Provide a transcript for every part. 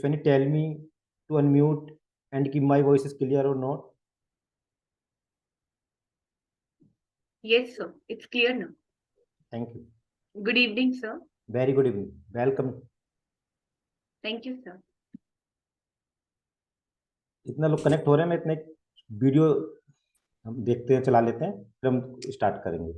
Can you tell me to unmute and keep my voice is clear or not? Yes, sir. It's clear now. Thank you. Good evening, sir. Very good evening. Welcome. Thank you, sir. इतना लोग connect हो रहे हैं, मैं इतने video हम देखते हैं, चला लेते हैं, फिर हम स्टार्ट करेंगे.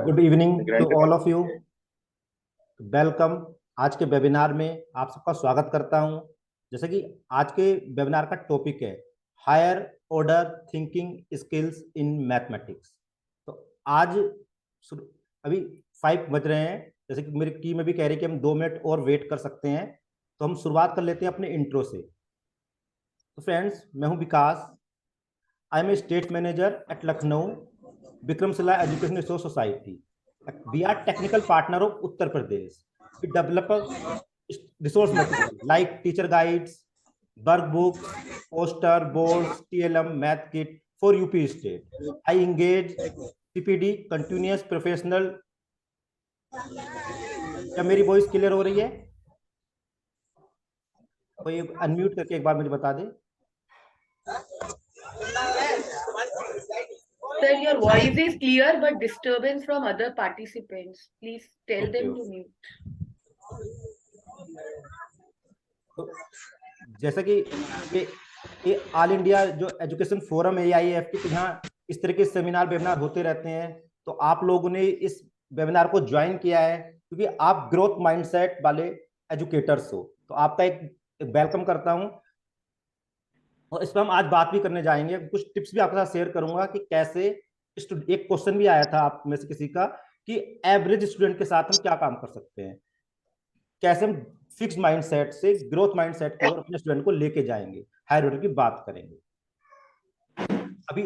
Good evening to all of you. Welcome. आज के वेबिनार में आप सबका स्वागत करता हूं. जैसे कि आज के वेबिनार का टॉपिक है higher order thinking skills in mathematics. तो आज अभी 5 बज रहे हैं. जैसे कि मेरी टीम में भी कह रही है कि हम 2 मिनट और वेट कर सकते हैं, तो हम शुरुआत कर लेते हैं अपने इंट्रो से. तो फ्रेंड्स, मैं हूं Vikas. I am a state manager at Lucknow Vikramshila Education Resource Society. We are technical partner of Uttar Pradesh. We develop resource material like teacher guides, workbooks, poster, boards, TLM, math kit for UP state. I engage CPD, continuous professional. क्या मेरी voice clear हो रही है? कोई unmute करके एक बार मुझे बता दे. Sir, your voice is clear, but disturbance from other participants. Please tell them to mute. तो जैसा कि ये ऑल इंडिया जो एजुकेशन फोरम है AIF की, यहाँ इस तरह के सेमिनार वेबिनार होते रहते हैं. तो आप लोगों ने इस वेबिनार को ज्वाइन किया है क्योंकि आप ग्रोथ माइंडसेट वाले एजुकेटर्स हो. तो आपका एक वेलकम करता हूं. और इस पर हम आज बात भी करने जाएंगे. कुछ टिप्स भी आपके साथ शेयर करूंगा कि कैसे. एक क्वेश्चन भी आया था आप में से किसी का कि एवरेज स्टूडेंट के साथ हम क्या काम कर सकते हैं, कैसे हम फिक्स माइंडसेट से ग्रोथ माइंडसेट की ओर अपने स्टूडेंट को लेके जाएंगे, हायर ऑर्डर की बात करेंगे. अभी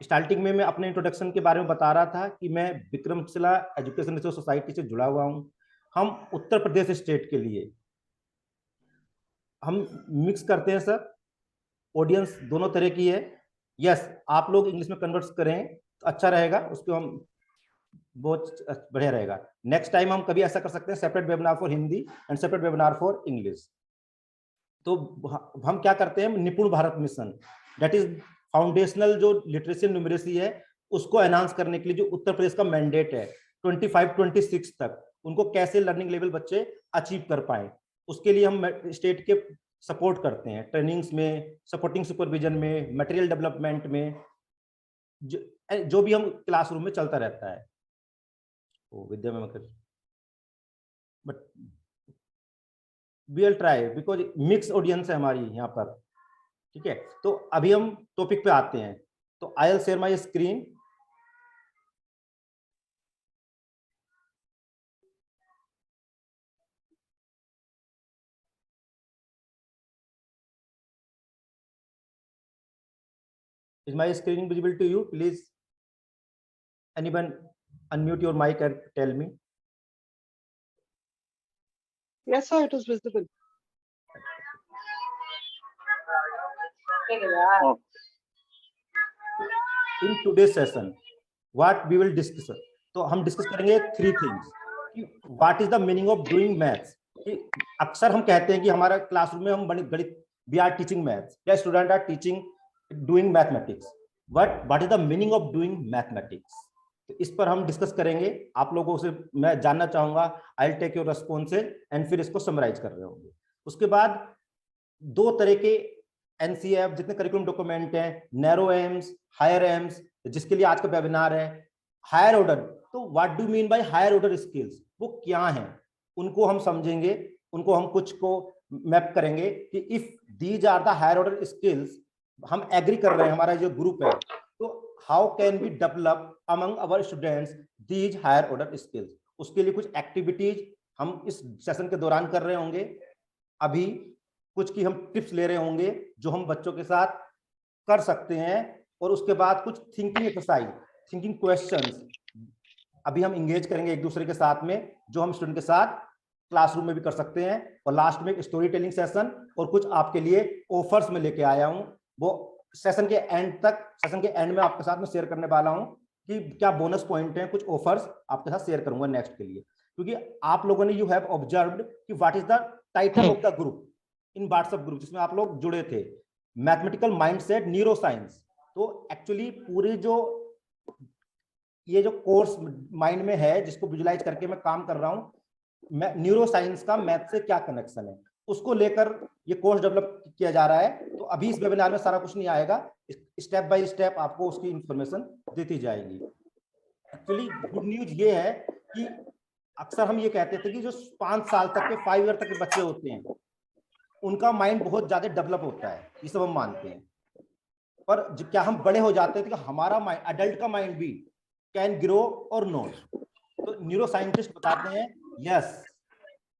स्टार्टिंग में मैं अपने इंट्रोडक्शन के बारे में बता रहा था कि मैं विक्रमशिला एजुकेशन रिसोर्स सोसाइटी से जुड़ा हुआ हूं. हम उत्तर प्रदेश स्टेट के लिए हम मिक्स करते हैं सर. ऑडियंस दोनों तरह की है. यस, आप लोग इंग्लिश में कन्वर्ट करें तो अच्छा रहेगा, उसको हम बहुत बढ़िया रहेगा. नेक्स्ट टाइम हम कभी ऐसा कर सकते हैं, separate webinar for Hindi and separate webinar for English. तो हम क्या करते हैं, निपुण Bharat mission, that is foundational जो लिटरेसी न्यूमरेसी है उसको एनहांस करने के लिए जो उत्तर प्रदेश का मैंडेट है 25-26 तक, उनको कैसे लर्निंग लेवल बच्चे अचीव कर पाए, उसके लिए हम स्टेट के सपोर्ट करते हैं. ट्रेनिंग्स में, सपोर्टिंग सुपरविजन में, मटेरियल डेवलपमेंट में, जो भी हम क्लासरूम में चलता रहता है. विद्या में but we will try because mix audience है हमारी यहाँ पर. ठीक है, तो अभी हम टॉपिक पे आते हैं. तो I will share my screen. Is my screen visible to you? Please, anyone unmute your mic and tell me. Yes, sir, it is visible. In today's session, what we will discuss? तो हम discuss करेंगे 3 things. What is the meaning of doing maths. अक्सर हम कहते हैं कि हमारा classroom में हम गणित, वी आर टीचिंग मैथ्स या student are teaching doing mathematics. What is the meaning of doing mathematics. तो इस पर हम डिस्कस करेंगे, आप लोगों से मैं जानना चाहूंगा, I will take your responses and फिर इसको समराइज कर रहे होंगे। उसके बाद दो तरह के एनसीएफ जितने करिकुलम डॉक्यूमेंट हैं, नैरो एम्स, हायर एम्स, जिसके लिए आज का वेबिनार है। हायर ऑर्डर, तो what do mean by higher order skills, वो क्या हैं, उनको हम समझेंगे, उनको हम कुछ को मैप करेंगे कि if these are the higher order skills, हम एग्री कर रहे हैं, हमारा जो ग्रुप है, तो how can we develop among our students these higher order skills. उसके लिए कुछ एक्टिविटीज हम इस सेशन के दौरान कर रहे होंगे। अभी कुछ की हम टिप्स ले रहे होंगे जो हम बच्चों के साथ कर सकते हैं, और उसके बाद कुछ थिंकिंग एक्सरसाइज, थिंकिंग क्वेश्चंस अभी हम इंगेज करेंगे एक दूसरे के साथ में, जो हम स्टूडेंट के साथ क्लासरूम में भी कर सकते हैं। और लास्ट में एक स्टोरी टेलिंग सेशन और कुछ आपके लिए ऑफर्स में लेके आया हूं, वो सेशन के एंड तक, सेशन के एंड में आपके साथ में शेयर करने वाला हूं कि क्या बोनस पॉइंट है, कुछ ऑफर्स आपके साथ शेयर करूंगा नेक्स्ट के लिए। क्योंकि आप लोगों ने यू हैव ऑब्जर्व्ड कि what is the title of the group in WhatsApp group जिसमें आप लोग जुड़े थे, मैथमेटिकल माइंडसेट न्यूरो साइंस। तो एक्चुअली पूरी जो ये जो कोर्स माइंड में है, जिसको विजुलाइज करके मैं काम कर रहा हूँ, न्यूरो साइंस का मैथ से क्या कनेक्शन है, उसको लेकर ये कोर्स डेवलप किया जा रहा है। तो अभी इस वेबिनार में सारा कुछ नहीं आएगा, स्टेप बाय स्टेप आपको उसकी इंफॉर्मेशन देती जाएगी। एक्चुअली गुड न्यूज ये है कि अक्सर हम ये कहते थे कि जो 5 साल तक के 5 ईयर तक के बच्चे होते हैं उनका माइंड बहुत ज्यादा डेवलप होता है, ये सब हम मानते हैं। पर क्या हम बड़े हो जाते हैं कि हमारा माइंड, अडल्ट का माइंड भी कैन ग्रो और नॉट। तो न्यूरो साइंटिस्ट बताते हैं yes,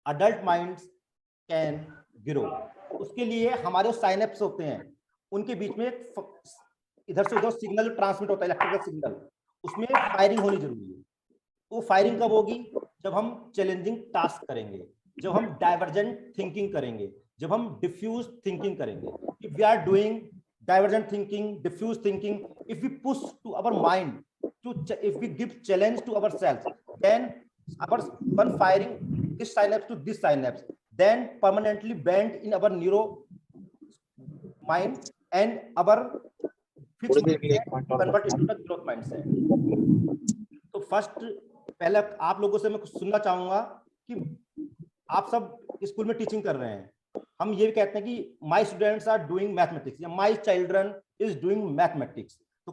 adult minds can grow. उसके लिए हमारे साइनेप्स होते हैं, उनके बीच में इधर से उधर सिग्नल ट्रांसमिट होता है, इलेक्ट्रिकल सिग्नल, उसमें फायरिंग होनी जरूरी है। वो फायरिंग कब होगी? जब हम चैलेंजिंग टास्क करेंगे, जब हम डाइवर्जेंट थिंकिंग करेंगे, जब हम डिफ्यूज थिंकिंग करेंगे। If we are doing divergent thinking, diffuse thinking, if we push to our mind to, if we give challenge to ourselves, then our one firing this synapse to this synapse, then permanently bend in our neuro mind and our fixed mindset convert into the growth mindset. तो first पहले आप लोगों से मैं कुछ सुनना चाहूंगा कि आप सब स्कूल में टीचिंग कर रहे हैं, हम ये भी कहते हैं कि my students are doing mathematics या my children is doing mathematics. तो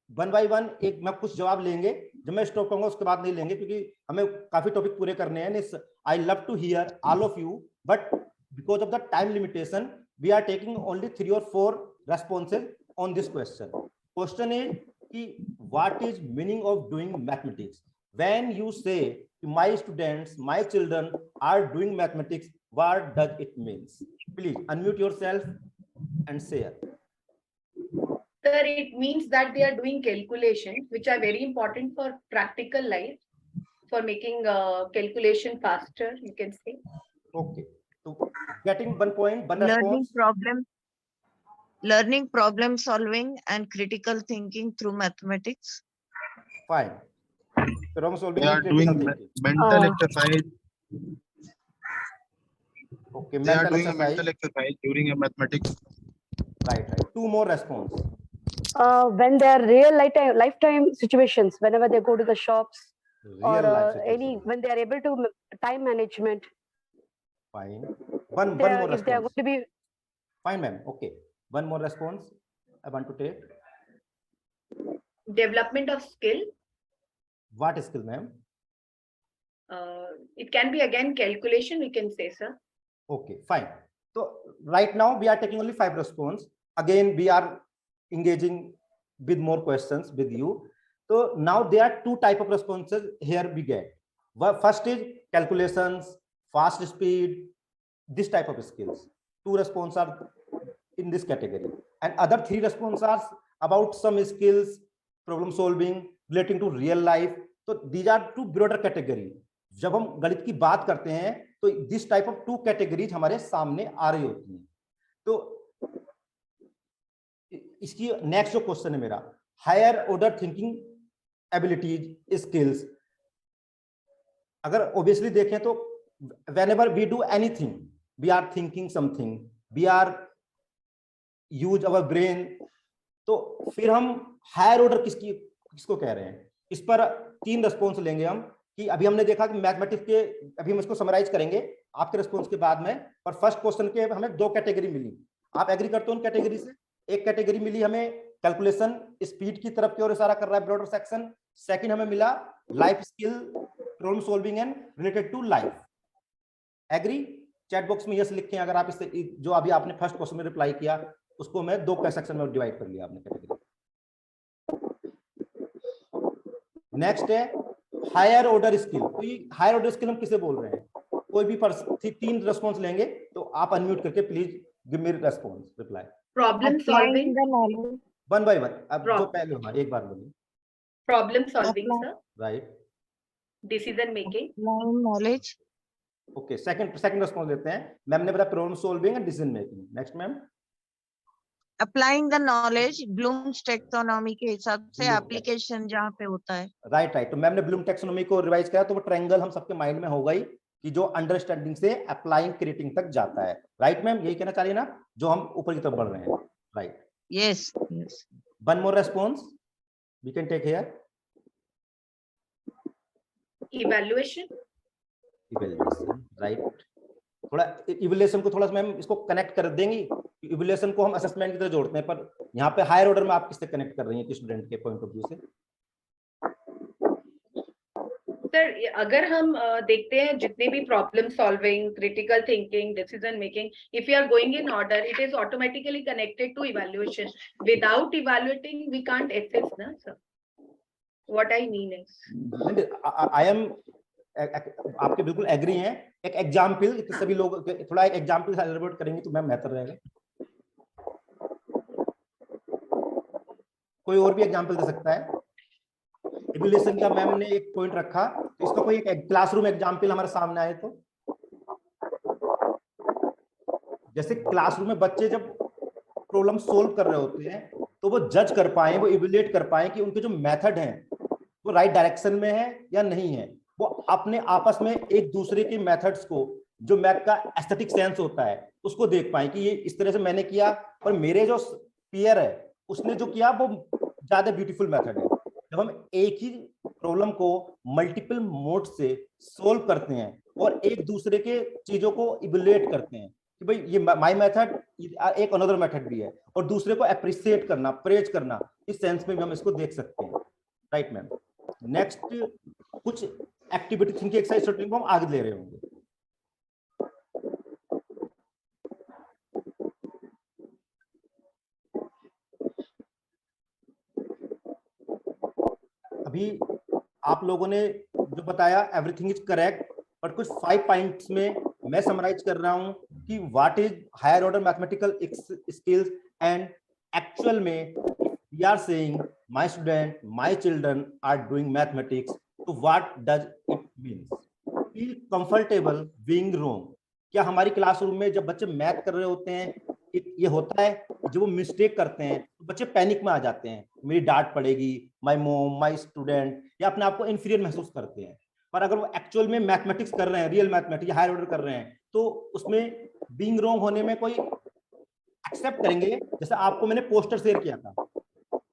वन बाय वन एक मैं कुछ जवाब लेंगे, जब मैं स्टॉप करूंगा उसके बाद नहीं लेंगे क्योंकि हमें काफी टॉपिक पूरे करने हैं। I love to hear all of you, but because of the time limitation we are taking only 3 or 4 responses on this question. Question is कि what is meaning of doing mathematics. When you say my students, my children are doing mathematics, what does it means? Please unmute yourself and share. Sir, it means that they are doing calculations which are very important for practical life, for making calculation faster, you can say. Okay, so getting 1 point, 1 response. Learning problem solving and critical thinking through mathematics. Fine. Problem solving. They are doing mental exercise. Okay, They are doing a mental exercise during a mathematics. Right. 2 more response. When they are real lifetime situations, whenever they go to the shops or when they are able to time management. Fine. One more response. If they are going to be. Fine, ma'am. Okay. One more response I want to take. Development of skill. What skill, ma'am? It can be again calculation, we can say, sir. Okay, fine. So right now we are taking only 5 response. Again, we are engaging with more questions with you. So now there are 2 type of responses here we get. First is calculations, fast speed, this type of skills. 2 responses are in this category. And other 3 responses are about some skills, problem solving, relating to real life. तो these are 2 broader category. जब हम गणित की बात करते हैं तो this type of 2 categories हमारे सामने आ रही होती हैं। तो इसकी नेक्स्ट जो क्वेश्चन है मेरा, higher order thinking abilities skills, अगर ऑब्वियसली देखें तो whenever we do anything we are thinking something, we are use our brain, तो फिर हम हायर ऑर्डर किसको कह रहे हैं, इस पर 3 रिस्पॉन्स लेंगे हम। कि अभी हमने देखा कि मैथमेटिक्स के, अभी हम इसको समराइज करेंगे आपके रिस्पॉन्स के बाद में, पर फर्स्ट क्वेश्चन के हमें 2 कैटेगरी मिली। आप एग्री करते हो उन कैटेगरी से? एक कैटेगरी मिली हमें कैलकुलेशन स्पीड की तरफ की ओर इशारा कर रहा है ब्रॉडर सेक्शन, सेकंड हमें मिला life skill, problem solving and related to life. Agree? Chat box में यस लिखें अगर आप इससे, जो अभी आपने फर्स्ट क्वेश्चन में रिप्लाई किया उसको मैं 2 सेक्शन में डिवाइड कर लिया आपने कैटेगरी। नेक्स्ट है हायर ऑर्डर स्किल। तो ये हायर ऑर्डर स्किल हम किसे बोल रहे हैं? कोई भी 3 रिस्पॉन्स लेंगे, तो आप अनम्यूट करके please give me response, reply. Problem solving, Applying the knowledge. 1 by 1। अब जो Pro- पहले होगा एक बार बोलिए। problem solving, Apply- sir. Right, Decision making, Applying knowledge. Okay. Second response देते हैं। मैम ने बताया problem solving and decision making. Next ma'am. Applying the knowledge. Bloom's taxonomy के हिसाब से Bloom application जहाँ पे होता है। राइट। तो मैम ने ब्लूम टैक्सोनॉमी को रिवाइज किया, तो वो ट्रायंगल हम सबके माइंड में होगा ही, कि जो अंडरस्टैंडिंग से अप्लाइंग क्रिएटिंग तक जाता है। राइट मैम, यही कहना चाह रही है ना, जो हम ऊपर की तरफ बढ़ रहे हैं। Right. Yes, yes. 1 more response we can take here। evaluation, evaluation, right. थोड़ा इवैल्यूएशन को थोड़ा सा मैम इसको कनेक्ट कर देंगी। इवैल्यूएशन को हम असेसमेंट की तरह जोड़ते हैं, पर यहाँ पे हायर ऑर्डर में आप किससे कनेक्ट कर रही हैं, स्टूडेंट के पॉइंट ऑफ व्यू से? सर अगर हम देखते हैं जितने भी problem solving, critical thinking, decision making, if you are going in order, it is automatically connected to evaluation. Without evaluating we can't assess ना sir. What I mean is, I am, आपके बिल्कुल agree हैं। एक example, सभी लोग थोड़ा एक example elaborate करेंगे तो मैम बेहतर रहेगा। कोई और भी एग्जाम्पल दे सकता है? इवैल्यूएशन का मैम ने एक पॉइंट रखा, तो इसका कोई एक क्लासरूम एग्जाम्पल हमारे सामने आए तो? जैसे क्लासरूम में बच्चे जब प्रॉब्लम सोल्व कर रहे होते हैं, तो वो जज कर पाए, वो इवैल्यूएट कर पाए कि उनके जो मेथड हैं वो राइट डायरेक्शन में है या नहीं है। वो अपने आपस में एक दूसरे के मेथड्स को, जो मैथ का एस्थेटिक सेंस होता है, उसको देख पाए कि ये इस तरह से मैंने किया, पर मेरे जो पीयर है उसने जो किया वो ज्यादा ब्यूटीफुल मेथड है। जब हम एक ही प्रॉब्लम को मल्टीपल मोड से सोल्व करते हैं और एक दूसरे के चीजों को इवैल्यूएट करते हैं कि भाई ये माय मेथड, एक अनदर मेथड भी है, और दूसरे को अप्रिशिएट करना, प्रेज करना, इस सेंस में भी हम इसको देख सकते हैं। Right ma'am. नेक्स्ट कुछ एक्टिविटी थिंकिंग एक्सरसाइज को हम आगे ले रहे होंगे। अभी आप लोगों ने जो बताया एवरीथिंग इज करेक्ट, बट कुछ 5 पॉइंट्स में मैं समराइज कर रहा हूं कि what is higher order mathematical skills, and actual में we are saying my student, my children are doing mathematics, तो what does it means? Feel comfortable being wrong. क्या हमारी क्लासरूम में जब बच्चे मैथ कर रहे होते हैं, ये होता है जब वो मिस्टेक करते हैं तो बच्चे पैनिक में आ जाते हैं, मेरी डांट पड़ेगी, माय मॉम, माय स्टूडेंट, या अपने आप को इंफीरियर महसूस करते हैं। पर अगर वो एक्चुअल में मैथमेटिक्स कर रहे हैं, रियल मैथमेटिक्स हायर ऑर्डर कर रहे हैं, तो उसमें बीइंग रॉन्ग होने में कोई एक्सेप्ट करेंगे। जैसे आपको मैंने पोस्टर शेयर किया था,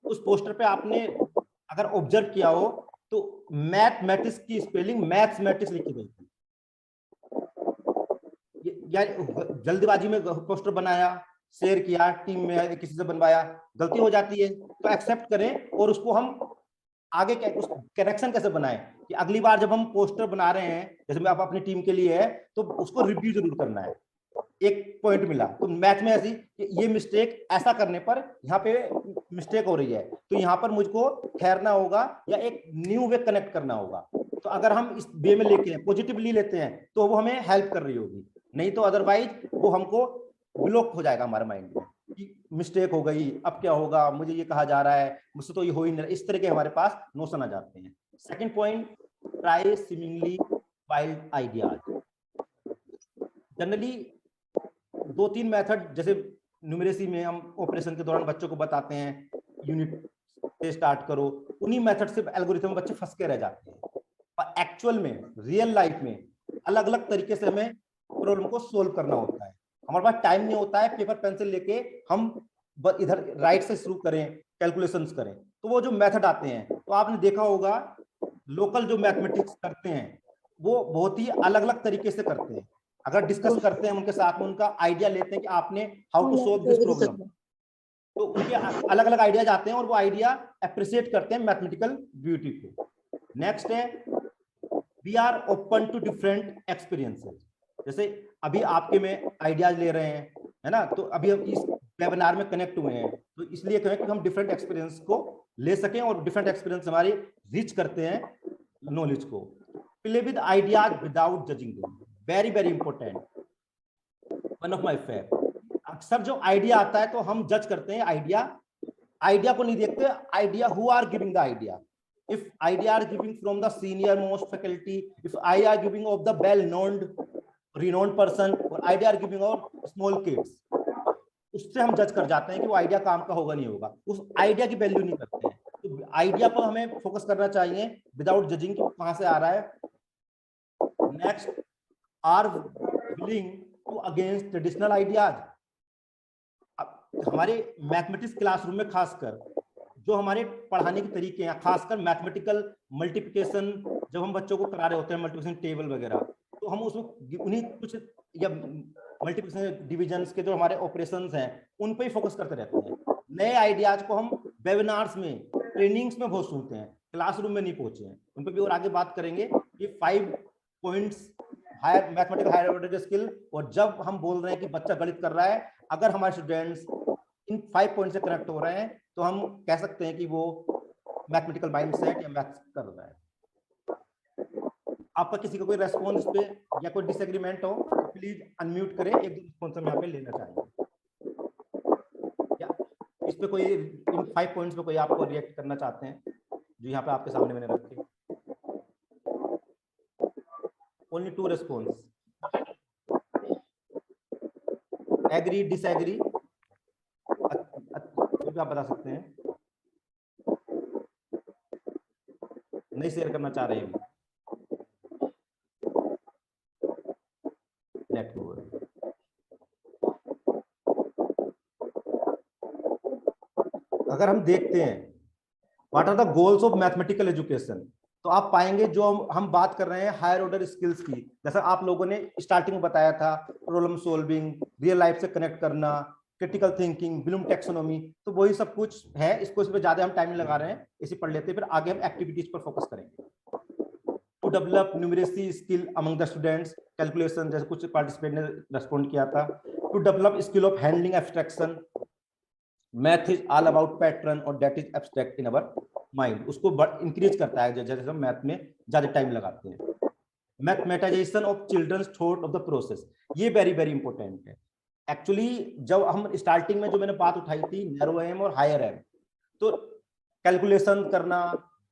उस पोस्टर पे आपने अगर ऑब्जर्व किया हो तो मैथमेटिक्स की स्पेलिंग मैथमेटिक्स लिखी गई थी। या जल्दबाजी में पोस्टर बनाया, शेयर किया, टीम में किसी से बनवाया, गलती हो जाती है तो एक्सेप्ट करें, और उसको हम आगे उस करेक्शन कैसे बनाएं कि अगली बार जब हम पोस्टर बना रहे हैं, जैसे आप अपनी टीम के लिए है, तो उसको रिव्यू जरूर करना है। एक पॉइंट मिला तो मैथ में ऐसी कि ये मिस्टेक ऐसा करने पर यहाँ पे मिस्टेक हो रही है, तो यहाँ पर मुझको ठहरना होगा या एक न्यू वे कनेक्ट करना होगा। तो अगर हम इस वे में लेके पॉजिटिवली लेते हैं तो वो हमें हेल्प कर रही होगी, नहीं तो अदरवाइज वो हमको ब्लॉक हो जाएगा हमारे माइंड में कि मिस्टेक हो गई, अब क्या होगा, मुझे ये कहा जा रहा है, मुझसे तो ये हो ही नहीं, इस तरह के हमारे पास नोशन आ जाते हैं। Second point, try seemingly wild ideas. Generally 2-3 method, जैसे न्यूमरेसी में हम ऑपरेशन के दौरान बच्चों को बताते हैं यूनिट से स्टार्ट करो, उन्हीं मेथड से एल्गोरिथम में बच्चे फंस के रह जाते हैं। और एक्चुअल में रियल लाइफ में अलग अलग तरीके से हमें प्रॉब्लम को सोल्व करना होता है। हमारे पास टाइम नहीं होता है पेपर पेंसिल लेके हम इधर राइट से शुरू करें, कैलकुलेशंस करें, तो वो जो मेथड आते हैं, तो आपने देखा होगा लोकल जो मैथमेटिक्स करते हैं वो बहुत ही अलग अलग तरीके से करते हैं। अगर डिस्कस करते हैं उनके साथ में, उनका आइडिया लेते हैं कि आपने how to solve this problem, तो उनके अलग अलग आइडियाज आते हैं और वो आइडिया अप्रिशिएट करते हैं मैथमेटिकल ब्यूटी को। नेक्स्ट है we are open to different experiences. जैसे अभी आपके में आइडियाज ले रहे हैं, है ना, तो अभी हम इस वेबिनार में कनेक्ट हुए हैं, तो इसलिए कहें कि हम डिफरेंट एक्सपीरियंस को ले सकें और डिफरेंट एक्सपीरियंस हमारी रिच करते हैं नॉलेज को। Play with ideas without judging them, very very important, one of my favourite. अक्सर जो आइडिया आता है तो हम जज करते हैं आइडिया को नहीं देखते, idea who are giving the idea. If idea are giving from the senior most faculty, if I are giving of the well known renowned person, or idea are giving of small kids, उससे हम जज कर जाते हैं कि वो idea काम का होगा नहीं होगा, उस आइडिया की वैल्यू नहीं करते हैं। तो आइडिया पर हमें फोकस करना चाहिए विदाउट जजिंग कि कहां से आ रहा है। Next, are willing to against traditional ideas. हमारे मैथमेटिक्स क्लासरूम में खासकर जो हमारे पढ़ाने के तरीके हैं, खासकर मैथमेटिकल मल्टीप्लिकेशन जब हम बच्चों को करा रहे होते हैं, मल्टीप्लिकेशन टेबल वगैरह, तो हम उसमें उन्हीं कुछ या मल्टीप्लिकेशन डिविजन्स के जो हमारे ऑपरेशंस हैं उन पे ही फोकस करते रहते हैं। नए आइडियाज को हम वेबिनार्स में, ट्रेनिंग्स में बहुत सुनते हैं, क्लासरूम में नहीं पहुंचे हैं। उन पर भी और आगे बात करेंगे कि 5 points higher mathematical higher order skill. और जब हम बोल रहे हैं कि बच्चा गणित कर रहा है, अगर हमारे स्टूडेंट्स इन 5 पॉइंट से कनेक्ट हो रहे हैं तो हम कह सकते हैं कि वो मैथमेटिकल माइंडसेट या मैथ्स कर रहा है। आपका किसी का कोई रेस्पॉन्स इस पे या कोई डिसएग्रीमेंट हो तो प्लीज अनम्यूट करें, एक दो रिस्पॉन्स हम यहाँ पे लेना चाहेंगे। या इस पे कोई इन 5 पॉइंट्स पे कोई आपको रिएक्ट करना चाहते हैं जो यहाँ पे आपके सामने मैंने रखे। ओनली 2 रेस्पॉन्स, एग्री डिसएग्री, आप बता सकते हैं, नहीं शेयर करना चाह रहे हैं। Let go. अगर हम देखते हैं what are the goals of mathematical education, तो आप पाएंगे जो हम बात कर रहे हैं हायर ऑर्डर स्किल्स की, जैसा आप लोगों ने स्टार्टिंग में बताया था, प्रॉब्लम सॉल्विंग, रियल लाइफ से कनेक्ट करना, क्रिटिकल थिंकिंग, ब्लूम टैक्सोनॉमी, तो वही सब कुछ है। इसको इस पे ज्यादा हम टाइम नहीं लगा रहे हैं, इसे पढ़ लेते हैं, फिर आगे हम एक्टिविटीज पर फोकस करेंगे। To develop numeracy skill among the students, calculation, जैसे कुछ पार्टिसिपेंट ने रेस्पॉन्ड किया था। To develop skill of handling abstraction, math is all about pattern और that is abstract in our mind, उसको इंक्रीज करता है जैसे हम मैथ में ज्यादा टाइम लगाते हैं। Mathematisation of children's thought of the process, ये वेरी वेरी इंपॉर्टेंट है। एक्चुअली जब हम स्टार्टिंग में जो मैंने बात उठाई थी नैरो एम और हायर एम, तो कैलकुलेशन करना,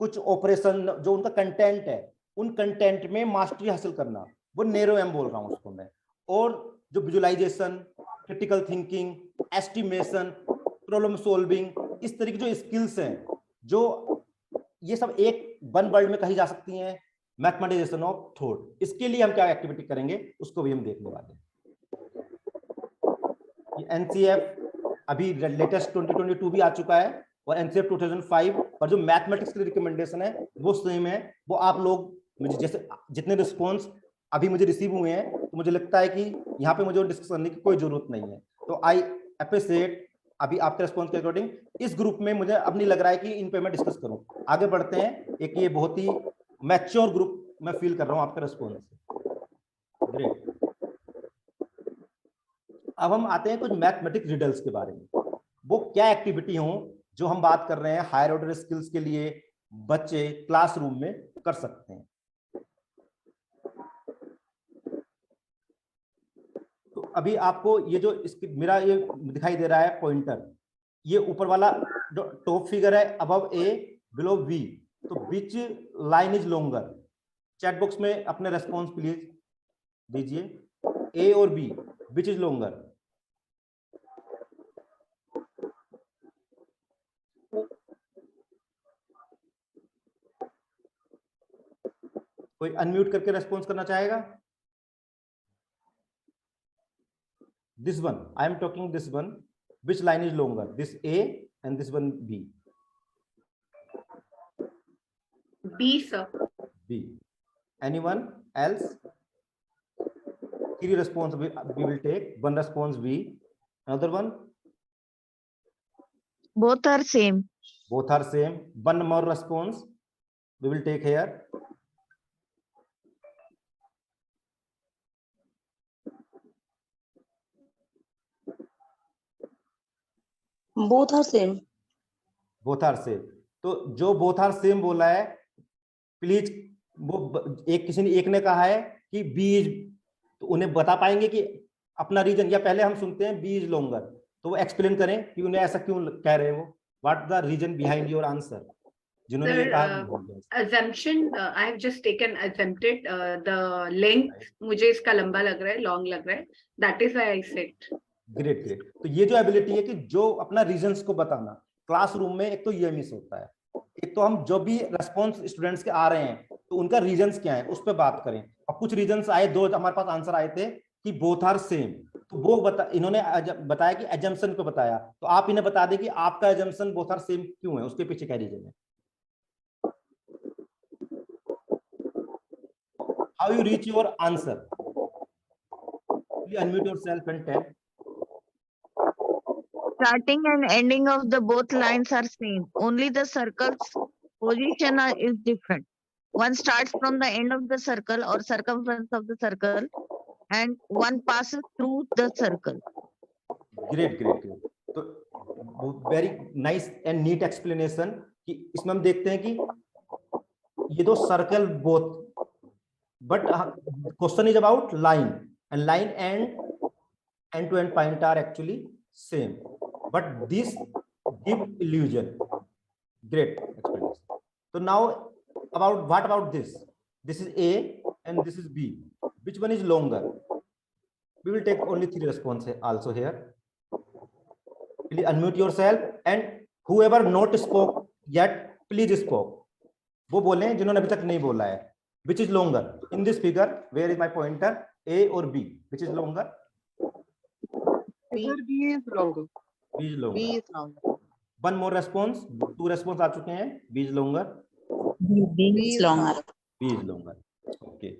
कुछ ऑपरेशन जो उनका कंटेंट है, उन कंटेंट में मास्टरी हासिल करना, वो नैरो एम बोल रहा हूँ उसको मैं। और जो visualisation, critical thinking, estimation, problem solving, इस तरह की जो स्किल्स हैं, जो ये सब एक वन वर्ड में कही जा सकती हैं, मैथमेटाइजेशन ऑफ थॉट। इसके लिए हम क्या एक्टिविटी करेंगे उसको भी हम देखने वाले हैं। एनसीएफ अभी लेटेस्ट 2022 भी आ चुका है और एनसीएफ 2005 पर जो मैथमेटिक्स की रिकमेंडेशन है वो सेम है। वो आप लोग मुझे जैसे जितने रिस्पॉन्स अभी मुझे रिसीव हुए हैं, तो मुझे लगता है कि यहाँ पे मुझे डिस्कस करने की कोई जरूरत नहीं है। तो आई अप्रिशिएट अभी आपके रिस्पॉन्स के अकॉर्डिंग इस ग्रुप में मुझे अब नहीं लग रहा है कि इन पे मैं डिस्कस करूं। आगे बढ़ते हैं। एक ये बहुत ही मैच्योर ग्रुप मैं फील कर रहा हूं आपके रिस्पॉन्स से। ग्रेट। अब हम आते हैं कुछ मैथमेटिक्स रिडल्स के बारे में। वो क्या एक्टिविटी हो जो हम बात कर रहे हैं हायर ऑर्डर स्किल्स के लिए बच्चे क्लासरूम में कर सकते हैं। तो अभी आपको ये जो मेरा ये दिखाई दे रहा है पॉइंटर, ये ऊपर वाला जो टॉप फिगर है अबव ए बिलो बी, तो which line is longer? Chat box में अपने रेस्पॉन्स प्लीज दीजिए, ए और बी, विच इज लॉन्गर? कोई अनम्यूट करके रेस्पॉन्स करना चाहेगा? This one, I am talking this one. Which line is longer? This A and this one B. B, sir. B. Anyone else? 3 response we will take. One response B. Another one? Both are same. Both are same. One more response we will take here. Both are same. Both are same. तो जो both are same बोला है, please वो एक किसी ने एक ने कहा है कि बी इज, तो उन्हें बता पाएंगे कि अपना रीजन, या पहले हम सुनते हैं बी इज लॉन्गर, तो वो एक्सप्लेन करें कि उन्हें ऐसा क्यों कह रहे हैं वो, what the reason behind your answer, जिन्होंने ये कहा। Assumption, I have just taken assumpted the length, मुझे इसका लंबा लग रहा है, लॉन्ग लग रहा है, that is why I said. Great great. तो ये जो एबिलिटी है कि जो अपना रीजंस को बताना, क्लासरूम में एक तो ये मिस होता है, एक तो हम जो भी रेस्पॉन्स स्टूडेंट्स के आ रहे हैं तो उनका रीजंस क्या है उस पर बात करें। और कुछ रीजंस आए, 2 हमारे पास आंसर आए थे कि बोथ आर सेम, तो वो इन्होंने बताया कि एजम्पशन को बताया, तो आप इन्हें बता दें कि आपका एजम्पशन बोथ आर सेम क्यों है, उसके पीछे क्या रीजन है। How you reach your answer, unmute yourself and tell. Starting and ending of the both lines are same. Only the circle's position is different. One starts from the end of the circle or circumference of the circle, and one passes through the circle. Great great great. तो very nice and neat explanation कि इसमें हम देखते हैं कि ये दो circle both, but question is about line, and line and two end point are actually same, but this give illusion. Great explanation. So now what about this? This is A and this is B. Which one is longer? We will take only 3 responses also here. Please unmute yourself, and whoever not spoke yet, please spoke. वो बोले जिन्होंने अभी तक नहीं बोला है। Which is longer? In this figure, where is my pointer? A or B? Which is longer? B is longer. B is longer. B is longer. One more response. 2 response आ चुके हैं। B is longer. B is longer. B is longer. Okay.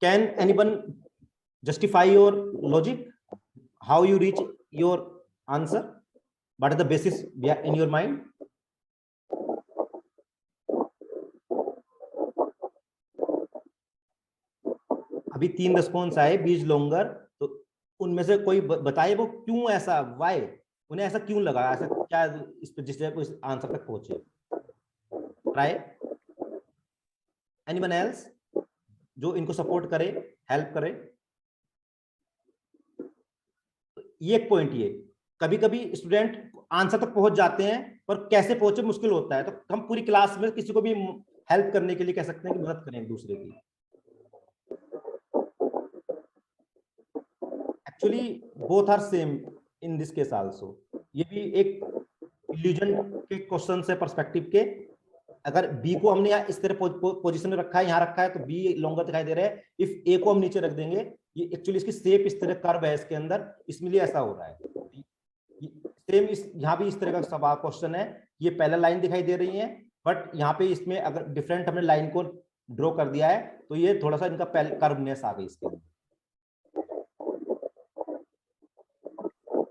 Can anyone justify your logic? How you reach your answer? What is the basis in your mind? अभी 3 response आए, B is longer. तो उनमें से कोई बताए वो क्यों ऐसा, वाई, उन्हें ऐसा क्यों लगा, ऐसा क्या इस पे जिससे वो इस आंसर तक पहुंचे। ट्राई एनीवन एल्स जो इनको सपोर्ट करे, हेल्प करे। ये एक पॉइंट, ये कभी कभी स्टूडेंट आंसर तक पहुंच जाते हैं पर कैसे पहुंचे मुश्किल होता है, तो हम पूरी क्लास में किसी को भी हेल्प करने के लिए कह सकते हैं कि मदद करें एक दूसरे की। Actually, both are same in this case also. ये भी एक इल्यूजन के क्वेश्चन से पर्सपेक्टिव के, अगर B को हमने यहाँ इस तरह पोजीशन में रखा है, यहाँ रखा है, तो B लॉन्गर दिखाई दे रहा है। इफ A को हम नीचे रख देंगे, ये एक्चुअली इसकी शेप इस तरह कर्व है इसके अंदर, इसलिए ऐसा हो रहा है। सेम इस यहाँ भी इस तरह का सवाल क्वेश्चन है, ये पहला लाइन दिखाई दे रही है, बट यहाँ पे इसमें अगर डिफरेंट हमने लाइन को ड्रॉ कर दिया है तो ये थोड़ा सा इनका कर्वनेस आ गई इसके अंदर।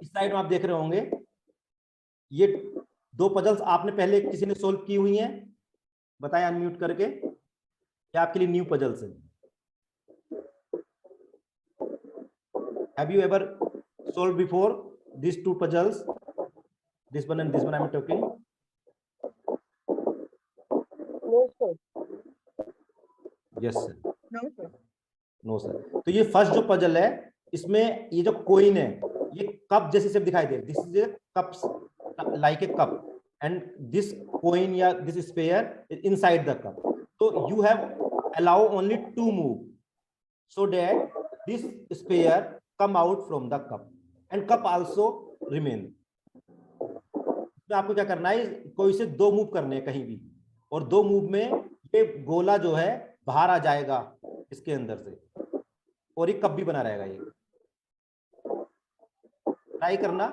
इस साइड में आप देख रहे होंगे ये 2 पजल्स आपने पहले किसी ने सोल्व की हुई हैं, बताएं अनम्यूट करके, या आपके लिए न्यू पजल्स हैं। Have you ever solve before these 2 puzzles, this one and this one I am talking? No sir. Yes sir. No sir. No sir. तो ये फर्स्ट जो पजल है, इसमें ये जो कोइन है, ये कप जैसे शेप दिखाई दे, this is a cups like a cup, and this coin या this sphere is inside the cup. तो you have allow only 2 move so that this sphere come out from the cup and cup also remain। तो आपको क्या करना है, कोई से 2 move करने हैं कहीं भी, और 2 मूव में ये गोला जो है बाहर आ जाएगा इसके अंदर से, और एक कप भी बना रहेगा। ये ट्राई करना,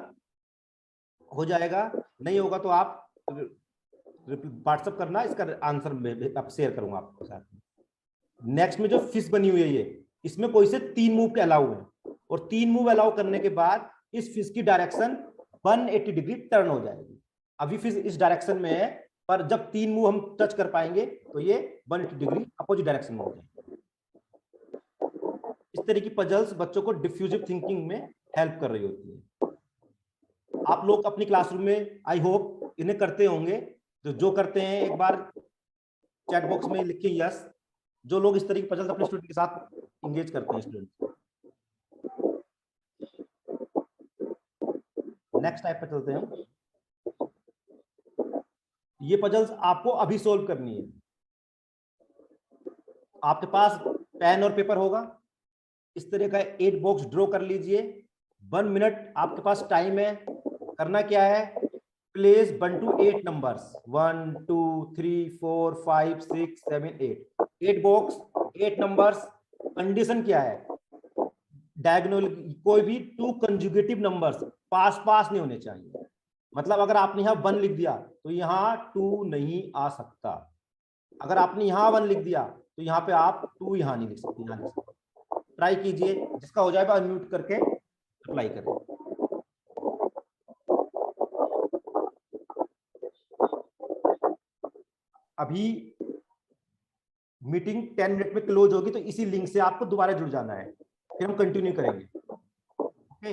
हो जाएगा, नहीं होगा तो आप व्हाट्सअप करना, इसका आंसर आप शेयर करूंगा आपको साथ में। नेक्स्ट में जो फिश बनी हुई है ये, इसमें कोई से 3 मूव के अलाउ है, और 3 मूव अलाउ करने के बाद इस फिश की डायरेक्शन 180 डिग्री टर्न हो जाएगी। अभी फिश इस डायरेक्शन में है, पर जब 3 मूव हम टच कर पाएंगे तो ये 180 डिग्री अपोजिट डायरेक्शन में हो जाएगी। इस तरह की पजल्स बच्चों को डिफ्यूजिव थिंकिंग में हेल्प कर रही होती है। आप लोग अपनी क्लासरूम में आई होप इन्हें करते होंगे। जो करते हैं एक बार चैट बॉक्स में लिखें यस। जो लोग इस तरह की पजल्स अपने स्टूडेंट के साथ इंगेज करते हैं स्टूडेंट। नेक्स्ट टाइप पे चलते हैं हम। ये पजल्स आपको अभी सोल्व करनी है। आपके पास पेन और पेपर होगा, इस तरह का 8 बॉक्स ड्रॉ कर लीजिए। 1 मिनट आपके पास टाइम है। करना क्या है, place 1 to 8 numbers, 1 2 3 4 5 6 7 8 box 8 numbers. Condition क्या है, डायगोनल कोई भी 2 कंजुगेटिव नंबर्स पास पास नहीं होने चाहिए। मतलब अगर आपने यहाँ 1 लिख दिया तो यहाँ 2 नहीं आ सकता। अगर आपने यहाँ 1 लिख दिया तो यहाँ पे आप 2 यहाँ नहीं लिख सकते, यहाँ लिख सकते। ट्राई कीजिए, जिसका हो जाएगा अनम्यूट करके अप्लाई करें। अभी मीटिंग 10 मिनट में क्लोज होगी, तो इसी लिंक से आपको दोबारा जुड़ जाना है, फिर हम कंटिन्यू करेंगे। ओके,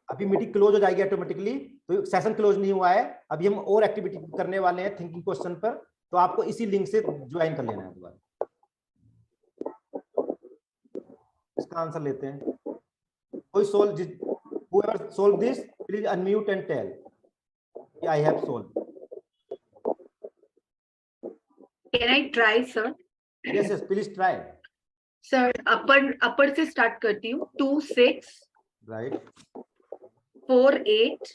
अभी मीटिंग क्लोज हो जाएगी ऑटोमेटिकली, तो सेशन क्लोज नहीं हुआ है। अभी हम और एक्टिविटी करने वाले हैं थिंकिंग क्वेश्चन पर, तो आपको इसी लिंक से ज्वाइन कर लेना है दोबारा। इसका आंसर लेते हैं। कोई solve, whoever solve this please unmute and tell I have solved. Can I try, sir? Yes, please try. Sir, upper से start करती हूँ। 2 6 Right, 4 8,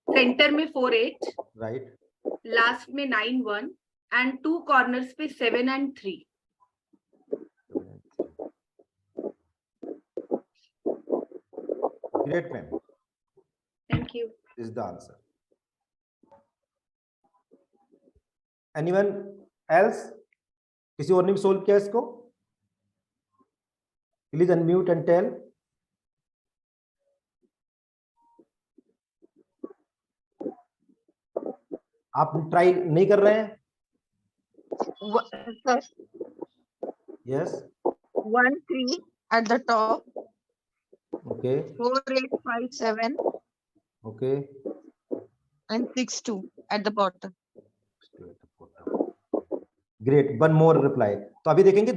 सेंटर में 4 8, right. लास्ट में 9 1 एंड 2 कॉर्नर्स पे 7 and 3. Great, ma'am. Thank you. This is the answer. Anyone else? किसी और ने भी सोल्व किया इसको? Please unmute and tell. आप ट्राई नहीं कर रहे हैं? Sir, Yes. 1 3 at the top, Okay. 4 8 5 7 Okay. and 6 2 at the bottom. Great, 1 more reply. तो अभी देखेंगे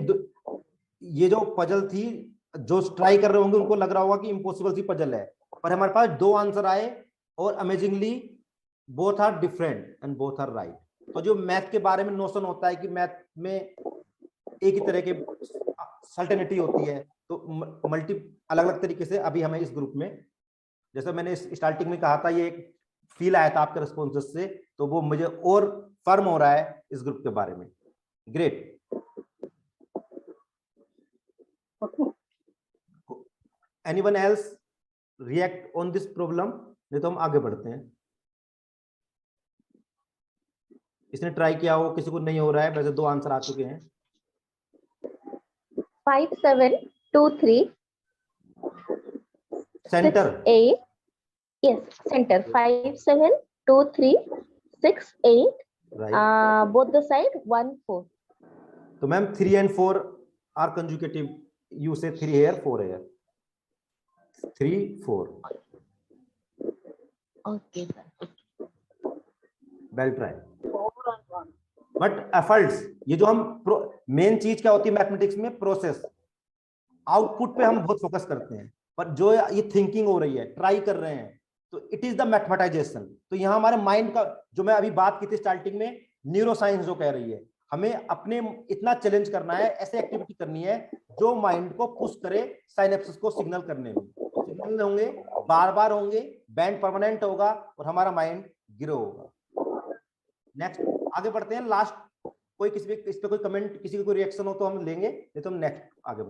ये जो पजल थी, जो ट्राई कर रहे होंगे उनको लग रहा होगा कि इम्पॉसिबल सी पजल है, पर हमारे पास 2 आंसर आए और amazingly both are different and both are right. तो जो मैथ के बारे में नोशन होता है कि मैथ में एक ही तरह के सर्टेनिटी होती है, तो मल्टी अलग अलग तरीके से अभी हमें इस ग्रुप में, जैसे मैंने स्टार्टिंग में कहा था, ये एक फील आया था आपके रिस्पॉन्सेस से, तो वो मुझे और फर्म हो रहा है इस ग्रुप के बारे में। Great. Anyone else react on this problem? नहीं तो हम आगे बढ़ते हैं। इसने ट्राई किया हो, किसी को नहीं हो रहा है, वैसे 2 आंसर आ चुके हैं। 5 7 2 3 centre 6 8. Yes, center 5 7 2 3 6 8. Right. Both the side 1 4. तो ma'am 3 and 4 are conjugative. You say 3 here 4 here, 3 4. Okay, sir. Well try, but efforts, ये जो हम मेन चीज क्या होती है मैथमेटिक्स में, प्रोसेस। आउटपुट पे हम बहुत फोकस करते हैं, पर जो ये थिंकिंग हो रही है, ट्राई कर रहे हैं, तो इट इज द मैथमेटाइजेशन। तो यहाँ हमारे माइंड का, जो मैं अभी बात की थी स्टार्टिंग में, न्यूरो साइंस जो कह रही है, हमें अपने इतना चैलेंज करना है, ऐसे एक्टिविटी करनी है जो माइंड को पुश करे साइनेप्सिस को सिग्नल करने में। सिग्नल होंगे, बार बार होंगे, बैंड परमानेंट होगा और हमारा माइंड ग्रो होगा। नेक्स्ट आगे बढ़ते हैं। लास्ट कोई किसी पे कोई कमेंट, किसी का कोई रिएक्शन हो तो हम लेंगे, नहीं तो हम नेक्स्ट आगे बढ़ते हैं।